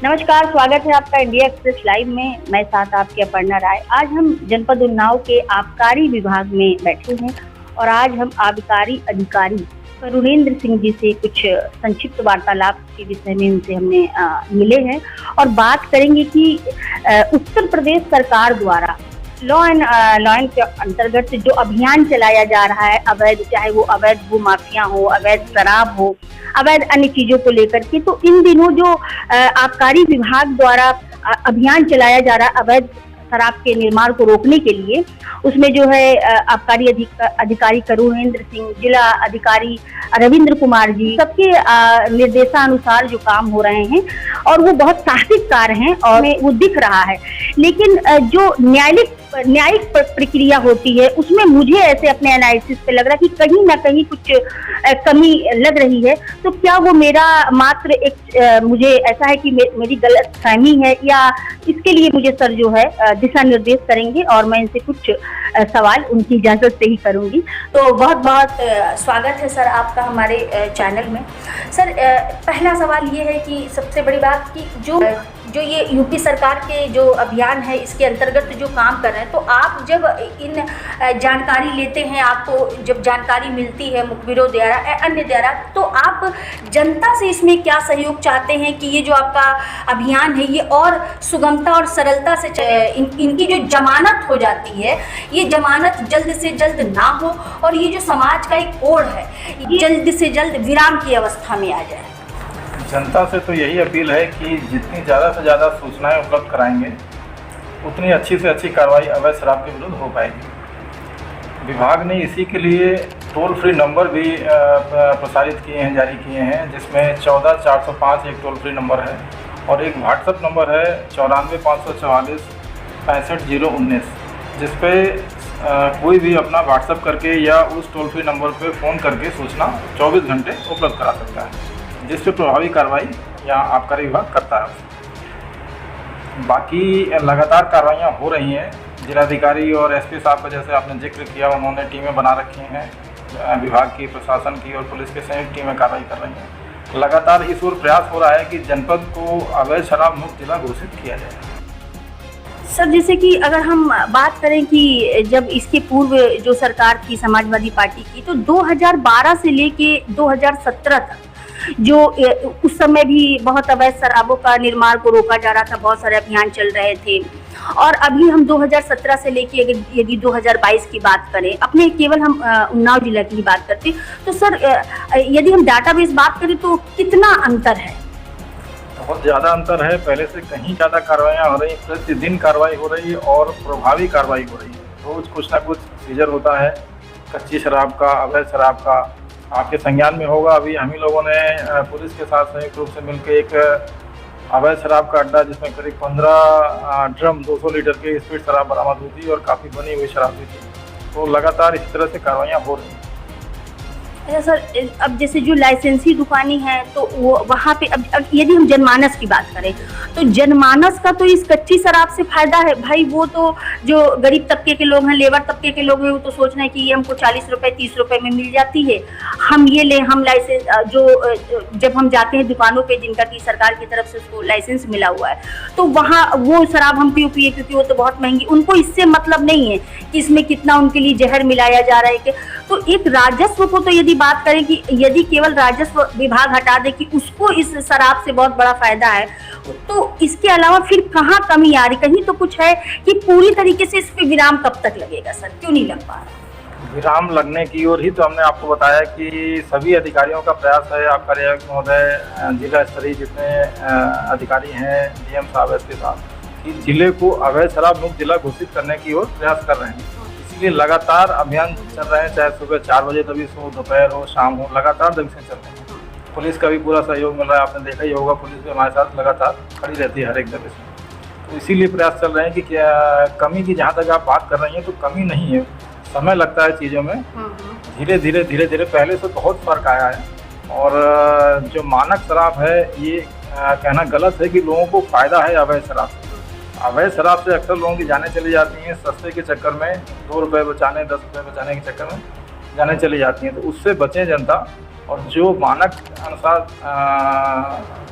नमस्कार, स्वागत है आपका इंडिया एक्सप्रेस लाइव में। मैं साथ आपकी अपर्णा राय। आज हम जनपद उन्नाव के आबकारी विभाग में बैठे हैं और आज हम आबकारी अधिकारी करुणेंद्र सिंह जी से कुछ संक्षिप्त वार्तालाप के विषय में उनसे हमने मिले हैं और बात करेंगे कि उत्तर प्रदेश सरकार द्वारा लॉ एंड के अंतर्गत जो अभियान चलाया जा रहा है, अवैध, चाहे वो अवैध भू माफिया हो, अवैध शराब हो, अवैध अन्य चीजों को लेकर के, तो इन दिनों जो आबकारी विभाग द्वारा अभियान चलाया जा रहा है अवैध शराब के निर्माण को रोकने के लिए, उसमें जो है आबकारी अधिकारी करुणेंद्र सिंह, जिला अधिकारी रविंद्र कुमार जी, सबके निर्देशानुसार जो काम हो रहे हैं और वो बहुत साहसिक कार्य हैं और वो दिख रहा है। लेकिन जो न्यायिक प्रक्रिया होती है उसमें मुझे ऐसे अपने एनालिसिस पे लग रहा है कि कहीं ना कहीं कुछ कमी लग रही है। तो क्या वो मेरा मात्र एक मुझे ऐसा है कि मेरी गलत फहमी है, या इसके लिए मुझे सर जो है दिशा निर्देश करेंगे और मैं इनसे कुछ सवाल उनकी इजाजत से ही करूंगी। तो बहुत बहुत स्वागत है सर आपका हमारे चैनल में। सर, पहला सवाल ये है कि सबसे बड़ी बात कि जो ये यूपी सरकार के जो अभियान है इसके अंतर्गत जो काम कर रहे हैं, तो आप जब इन जानकारी लेते हैं, आपको जब जानकारी मिलती है मुखबिरों द्वारा, अन्य द्वारा, तो आप जनता से इसमें क्या सहयोग चाहते हैं कि ये जो आपका अभियान है ये और सुगमता और सरलता से इनकी जो जमानत हो जाती है, ये जमानत जल्द से जल्द ना हो और ये जो समाज का एक कोड है ये जल्द से जल्द विराम की अवस्था में आ जाए। जनता से तो यही अपील है कि जितनी ज़्यादा से ज़्यादा सूचनाएं उपलब्ध कराएंगे उतनी अच्छी से अच्छी कार्रवाई अवैध शराब के विरुद्ध हो पाएगी। विभाग ने इसी के लिए टोल फ्री नंबर भी प्रसारित किए हैं, जारी किए हैं, जिसमें 14405 एक टोल फ्री नंबर है और एक व्हाट्सएप नंबर है 94544 65 जिस पे कोई भी अपना व्हाट्सएप करके या उस टोल फ्री नंबर पे फ़ोन करके सूचना 24 घंटे उपलब्ध करा सकता है, जिस पे प्रभावी कार्रवाई यहाँ आबकारी विभाग करता है। बाकी लगातार कार्रवाइयाँ हो रही हैं। जिलाधिकारी और एसपी साहब का जैसे आपने जिक्र किया, उन्होंने टीमें बना रखी हैं, विभाग की, प्रशासन की और पुलिस की संयुक्त टीमें कार्रवाई कर रही हैं। लगातार इस ओर प्रयास हो रहा है कि जनपद को अवैध शराब मुक्त जिला घोषित किया जाए। सर, जैसे कि अगर हम बात करें कि जब इसके पूर्व जो सरकार थी समाजवादी पार्टी की, तो 2012 से लेके 2017 तक जो उस समय भी बहुत अवैध शराबों का निर्माण को रोका जा रहा था, बहुत सारे अभियान चल रहे थे। और अभी हम 2017 से लेके अगर यदि 2022 की बात करें, अपने केवल हम उन्नाव जिला की ही बात करते, तो सर यदि हम डाटाबेस बात करें तो कितना अंतर है? बहुत ज़्यादा अंतर है। पहले से कहीं ज़्यादा कार्रवाइयाँ हो रही, प्रतिदिन कार्रवाई हो रही और प्रभावी कार्रवाई हो रही है। रोज़ कुछ ना कुछ सीजर होता है, कच्ची शराब का, अवैध शराब का। आपके संज्ञान में होगा, अभी हम ही लोगों ने पुलिस के साथ संयुक्त रूप से मिलकर एक अवैध शराब का अड्डा, जिसमें करीब 15 ड्रम 200 लीटर की स्पीड शराब बरामद हुई थी और काफ़ी बनी हुई शराब भी थी। तो लगातार इस तरह से कार्रवाइयाँ हो रही हैं। अच्छा सर, अब जैसे जो लाइसेंसी दुकानें हैं तो वो वहाँ पे अब यदि हम जनमानस की बात करें तो जनमानस का तो इस कच्ची शराब से फायदा है भाई। वो तो जो गरीब तबके के लोग हैं, लेबर तबके के लोग हैं, वो तो सोच रहे हैं कि ये हमको 40 रुपए 30 रुपए में मिल जाती है, हम ये लें। हम लाइसेंस जो जब हम जाते हैं दुकानों पे जिनका की सरकार की तरफ से उसको लाइसेंस मिला हुआ है, तो वहाँ वो शराब हम पिए क्योंकि वो तो बहुत महंगी, उनको इससे मतलब नहीं है कि इसमें कितना उनके लिए जहर मिलाया जा रहा है कि। तो एक राजस्व को तो यदि बात करें कि यदि केवल राजस्व विभाग हटा दे कि उसको इस शराब से बहुत बड़ा फायदा है, तो इसके अलावा फिर कहाँ कमी आ रही? कहीं तो कुछ है कि पूरी तरीके से इस पे विराम कब तक लगेगा सर? क्यों नहीं लग पा रहा? विराम लगने की ओर ही तो हमने आपको बताया कि सभी अधिकारियों का प्रयास है, आबकारी आयुक्त महोदय, जिला स्तरीय जितने अधिकारी हैं, डीएम साहब, एसपी साहब, कि जिले को अवैध शराब मुक्त जिला घोषित करने की ओर प्रयास कर रहे हैं। इसलिए लगातार अभियान चल रहे हैं, चाहे सुबह 4 बजे तभी हो, दोपहर हो, शाम हो, लगातार दक्षिण चल रहे हैं। पुलिस का भी पूरा सहयोग मिल रहा है, आपने देखा ही होगा, पुलिस भी हमारे साथ लगातार खड़ी रहती है हर एक जगह से। तो इसीलिए प्रयास चल रहे हैं कि क्या कमी की, जहाँ तक आप बात कर रही हैं, तो कमी नहीं है, समय लगता है चीज़ों में। धीरे धीरे पहले से बहुत फर्क आया है। और जो मानक शराब है, ये कहना गलत है कि लोगों को फ़ायदा है अवैध शराब से। अवैध शराब से अक्सर लोगों की जानें चली जाती हैं, सस्ते के चक्कर में 2 रुपये बचाने, 10 रुपये बचाने के चक्कर में जानें चली जाती हैं। तो उससे बचें जनता, और जो मानक अनुसार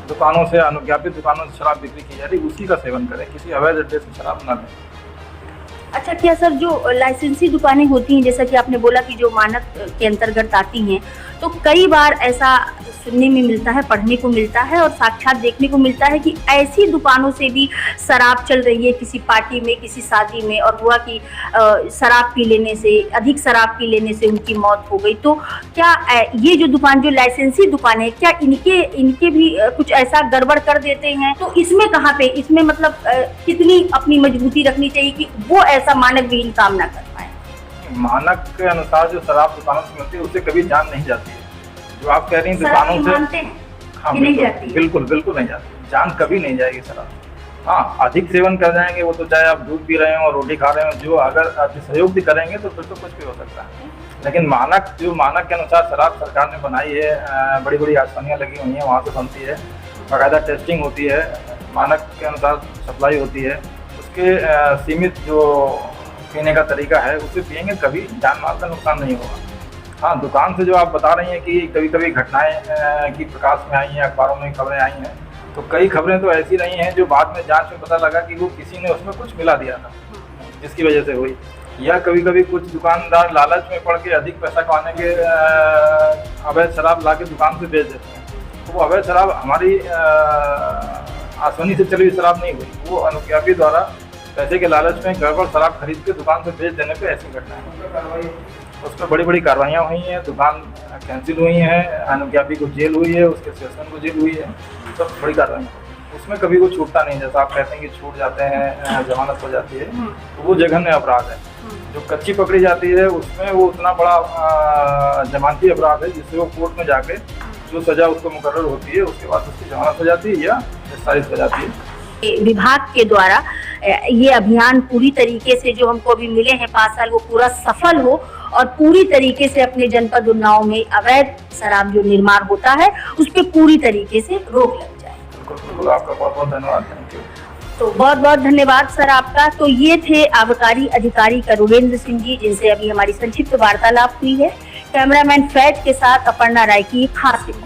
दुकानों से, अनुज्ञापित दुकानों से शराब बिक्री की जा रही है उसी का सेवन करें, किसी अवैध अड्डे से शराब न लें। अच्छा, क्या सर जो लाइसेंसी दुकानें होती हैं, जैसा कि आपने बोला कि जो मानक के अंतर्गत आती हैं, तो कई बार ऐसा सुनने में मिलता है, पढ़ने को मिलता है और साक्षात देखने को मिलता है कि ऐसी दुकानों से भी शराब चल रही है किसी पार्टी में, किसी शादी में, और हुआ कि शराब पी लेने से, अधिक शराब पी लेने से उनकी मौत हो गई। तो क्या ये जो दुकान, जो लाइसेंसी दुकान है, क्या इनके भी कुछ ऐसा गड़बड़ कर देते हैं? तो इसमें कहाँ पे, इसमें मतलब कितनी अपनी मजबूती रखनी चाहिए कि वो ऐसा मानक विहीन काम ना कर पाए? मानक के अनुसार जो शराब दुकानों से मिलती है उससे कभी जान नहीं जाती है। जो आप कह रही हैं दुकानों से, हाँ बिल्कुल नहीं जाती, जान कभी नहीं जाएगी शराब। हाँ, अधिक सेवन कर जाएंगे वो तो, चाहे आप दूध पी रहे हो और रोटी खा रहे हो, जो अगर सहयोग भी करेंगे तो फिर तो कुछ भी हो सकता है। लेकिन मानक के अनुसार शराब सरकार ने बनाई है, बड़ी बड़ी आसानियाँ लगी हुई हैं, वहाँ से बनती है, बाकायदा टेस्टिंग होती है, मानक के अनुसार सप्लाई होती है, उसके सीमित जो पीने का तरीका है उससे पिएंगे, कभी जान माल का नुकसान नहीं होगा। हाँ, दुकान से जो आप बता रही हैं कि कभी कभी घटनाएं की प्रकाश में आई हैं, अखबारों में खबरें आई हैं, तो कई खबरें तो ऐसी नहीं हैं जो बाद में जांच में पता लगा कि वो किसी ने उसमें कुछ मिला दिया था जिसकी वजह से हुई, या कभी कभी कुछ दुकानदार लालच में पड़ के अधिक पैसा कमाने के अवैध शराब ला के दुकान से बेच देते हैं। तो वो अवैध शराब हमारी आसानी से चली हुई शराब नहीं हुई, वो अनुज्ञापी द्वारा पैसे के लालच में गड़बड़ शराब खरीद के दुकान से बेच देने पे ऐसी घटना है। उस पर बड़ी बड़ी कार्रवाइयाँ हुई हैं, दुकान कैंसिल हुई हैं, अनुज्ञापी को जेल हुई है, उसके सेशन को जेल हुई है, सब बड़ी कार्रवाइयाँ। उसमें कभी वो छूटता नहीं, जैसा आप कहते हैं कि छूट जाते हैं, जमानत हो जाती है, तो वो जघन्य अपराध है। जो कच्ची पकड़ी जाती है उसमें वो उतना बड़ा जमानती अपराध है जिससे वो कोर्ट में जाके जो सजा उसको मुकर्रर होती है उसके बाद उसकी जमानत हो जाती है या गिरफ्तारी हो जाती है। विभाग के द्वारा ये अभियान पूरी तरीके से जो हमको अभी मिले हैं 5 साल, वो पूरा सफल हो और पूरी तरीके से अपने जनपद उन्नाव में अवैध शराब जो निर्माण होता है उस पर पूरी तरीके से रोक लग जाए। बिल्कुल, आपका बहुत बहुत धन्यवाद। Thank you. तो बहुत बहुत धन्यवाद सर आपका। तो ये थे आबकारी अधिकारी करुणेंद्र सिंह जी, जिनसे अभी हमारी संक्षिप्त वार्तालाप हुई है। कैमरामैन फैज के साथ अपर्णा राय की खास रिपोर्ट।